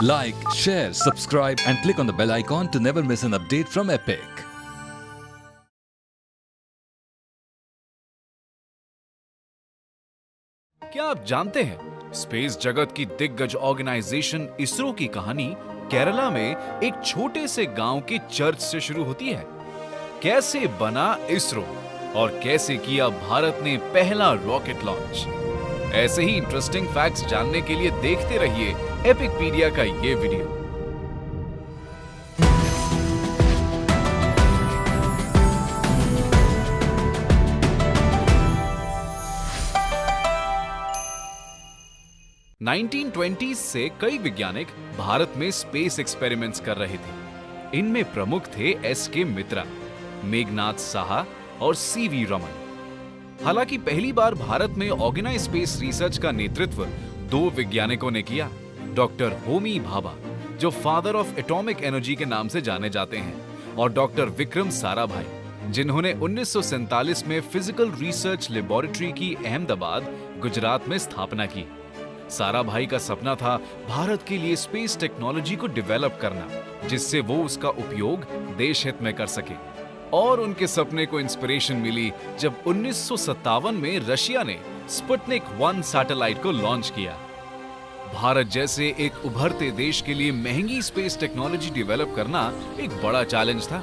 Like, share, subscribe and click on the bell icon to never miss an update from Epic. क्या आप जानते हैं space जगत की दिग्गज ऑर्गेनाइजेशन इसरो की कहानी केरला में एक छोटे से गांव के चर्च से शुरू होती है। कैसे बना इसरो और कैसे किया भारत ने पहला रॉकेट लॉन्च। ऐसे ही इंटरेस्टिंग फैक्ट्स जानने के लिए देखते रहिए एपिकपीडिया का ये वीडियो। नाइनटीन 1920s से कई वैज्ञानिक भारत में स्पेस एक्सपेरिमेंट्स कर रहे थे। इनमें प्रमुख थे एस.के. मित्रा, मेघनाथ साहा और सी.वी. रमन। हालांकि पहली बार भारत में ऑर्गेनाइज स्पेस रिसर्च का नेतृत्व दो वैज्ञानिकों ने किया, डॉक्टर होमी भाभा, जो फादर ऑफ एटॉमिक एनर्जी के नाम से जाने जाते हैं, और डॉक्टर विक्रम साराभाई, जिन्होंने 1947 में फिजिकल रिसर्च लेबोरेटरी की अहमदाबाद, गुजरात में स्थापना की। साराभाई का सपना था भारत के लिए स्पेस टेक्नोलॉजी को डेवलप करना, जिससे वो उसका उपयोग देश हित में कर सके। और उनके सपने को इंस्पिरेशन मिली जब 1957 में रशिया ने स्पुतनिक 1 सैटेलाइट को लॉन्च किया। भारत जैसे एक उभरते देश के लिए महंगी स्पेस टेक्नोलॉजी डेवलप करना एक बड़ा चैलेंज था,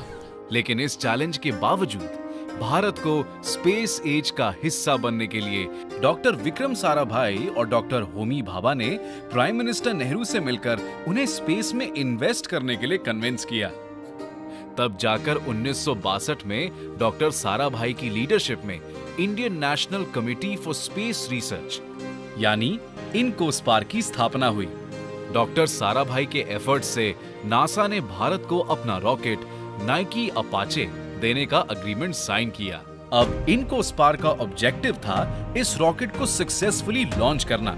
लेकिन इस चैलेंज के बावजूद भारत को स्पेस एज का हिस्सा बनने के लिए डॉक्टर विक्रम साराभाई और डॉक्टर होमी भाभा ने प्राइम मिनिस्टर नेहरू से मिलकर उन्हें स्पेस में इन्वेस्ट करने के लिए कन्विंस किया। तब जाकर 1962 में डॉक्टर साराभाई की लीडरशिप में Indian national committee for space research यानी इनकोस्पार की स्थापना हुई। डॉक्टर साराभाई के एफर्ट से नासा ने भारत को अपना रॉकेट नाइकी अपाचे देने का एग्रीमेंट साइन किया। अब इनकोस्पार का ऑब्जेक्टिव था इस रॉकेट को सक्सेसफुली लॉन्च करना,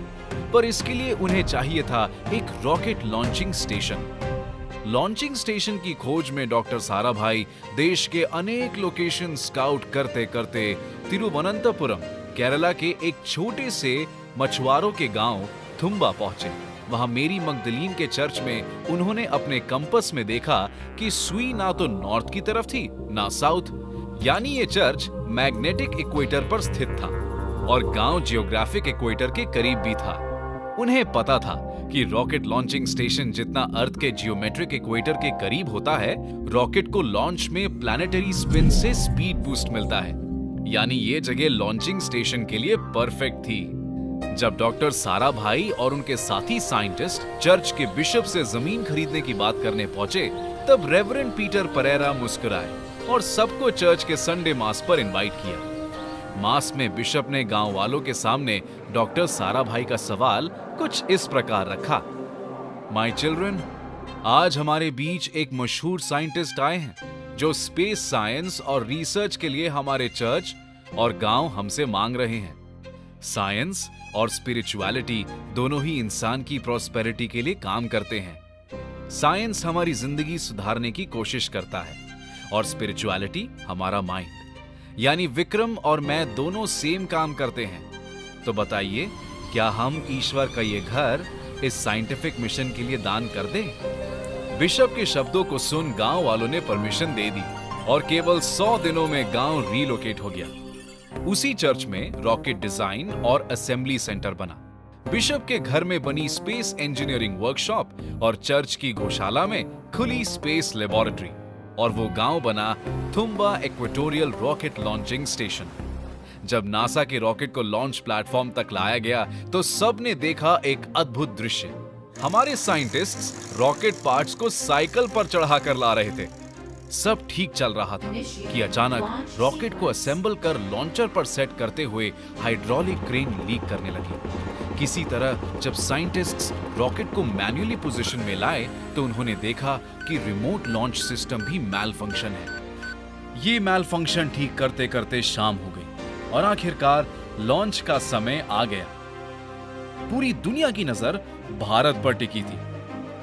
पर इसके लिए उन्हें चाहिए था एक rocket launching station. Launching station की खोज में डॉक्टर साराभाई देश के अनेक लोकेशन स्काउट करते करते तिरुवनंतपुरम, केरला के एक छोटे से मछुआरों के गांव थुम्बा पहुंचे। वहां मेरी मगदलीन के चर्च में उन्होंने अपने कंपस में देखा कि सुई ना तो नॉर्थ की तरफ थी ना साउथ, यानी ये चर्च मैग्नेटिक इक्वेटर पर स्थित था और गांव जियोग्राफिक इक्वेटर के करीब भी था। उन्हें पता था कि रॉकेट लॉन्चिंग स्टेशन जितना अर्थ के जियोमेट्रिक इक्वेटर के करीब होता है, रॉकेट को लॉन्च में प्लैनेटरी स्पिन से स्पीड बूस्ट मिलता है, यानी ये जगह लॉन्चिंग स्टेशन के लिए परफेक्ट थी। जब डॉक्टर साराभाई और उनके साथी साइंटिस्ट चर्च के बिशप से जमीन खरीदने की बात करने पहुंचे, तब रेवरेंड पीटर परेरा मुस्कुराए और सबको चर्च के संडे मास पर इनवाइट किया। मास में बिशप ने गांव वालों के सामने डॉक्टर साराभाई का सवाल कुछ इस प्रकार रखा: माय चिल्ड्रन, आज हमारे बीच एक मशहूर साइंटिस्ट आए हैं जो स्पेस साइंस और रिसर्च के लिए हमारे चर्च और गांव हमसे मांग रहे हैं। साइंस और स्पिरिचुअलिटी दोनों ही इंसान की प्रॉस्पेरिटी के लिए काम करते हैं। साइंस हमारी जिंदगी सुधारने की कोशिश करता है और स्पिरिचुअलिटी हमारा माइंड। यानी विक्रम और मैं दोनों सेम काम करते हैं। तो बताइए, क्या हम ईश्वर का ये घर इस साइंटिफिक मिशन के लिए दान कर दें? बिशप के शब्दों को सुन गांव वालों ने परमिशन दे दी और केवल 100 दिनों में गांव रीलोकेट हो गया। उसी चर्च में रॉकेट डिजाइन और असेंबली सेंटर बना। बिशप के घर में बनी स्पेस इंजीनियरिंग वर्कशॉप और चर्च की गौशाला में खुली स्पेस लेबोरेटरी, और वो गांव बना Thumba equatorial rocket launching station. जब नासा के रॉकेट को लॉन्च प्लेटफॉर्म तक लाया गया तो सबने देखा एक अद्भुत दृश्य। हमारे साइंटिस्ट्स रॉकेट पार्ट्स को साइकिल पर चढ़ाकर ला रहे थे। सब ठीक चल रहा था कि अचानक रॉकेट को असेंबल कर लॉन्चर पर सेट करते हुए हाइड्रोलिक क्रेन लीक करने लगी। किसी तरह जब साइंटिस्ट्स रॉकेट को मैन्युअली पोजीशन में लाए तो उन्होंने देखा कि रिमोट लॉन्च सिस्टम भी मैल फंक्शन है। ये मैल फंक्शन ठीक करते करते शाम हो गई और आखिरकार लॉन्च का समय आ गया। पूरी दुनिया की नजर भारत पर टिकी थी।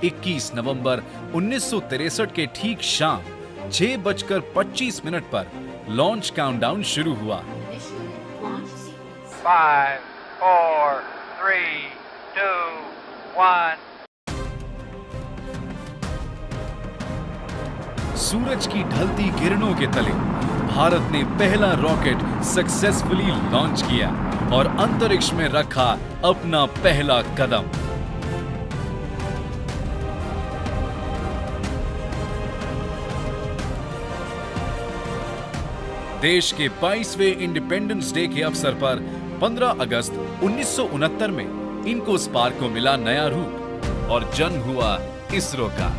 21 नवंबर 1963 के ठीक शाम 6:25 पर लॉन्च काउंटडाउन शुरू हुआ। 5, 4, 3, 2, 1 सूरज की ढलती किरणों के तले भारत ने पहला रॉकेट सक्सेसफुली लॉन्च किया और अंतरिक्ष में रखा अपना पहला कदम। देश के 22वें इंडिपेंडेंस डे के अवसर पर 15 अगस्त 1969 में इनको स्पार्क को मिला नया रूप और जन्म हुआ इसरो का।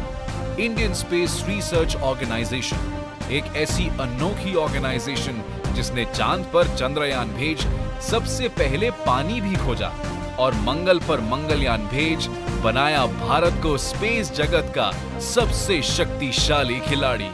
इंडियन स्पेस रिसर्च ऑर्गेनाइजेशन एक ऐसी अनोखी ऑर्गेनाइजेशन जिसने चांद पर चंद्रयान भेज सबसे पहले पानी भी खोजा और मंगल पर मंगलयान भेज बनाया भारत को स्पेस जगत का सबसे शक्तिशाली खिलाड़ी।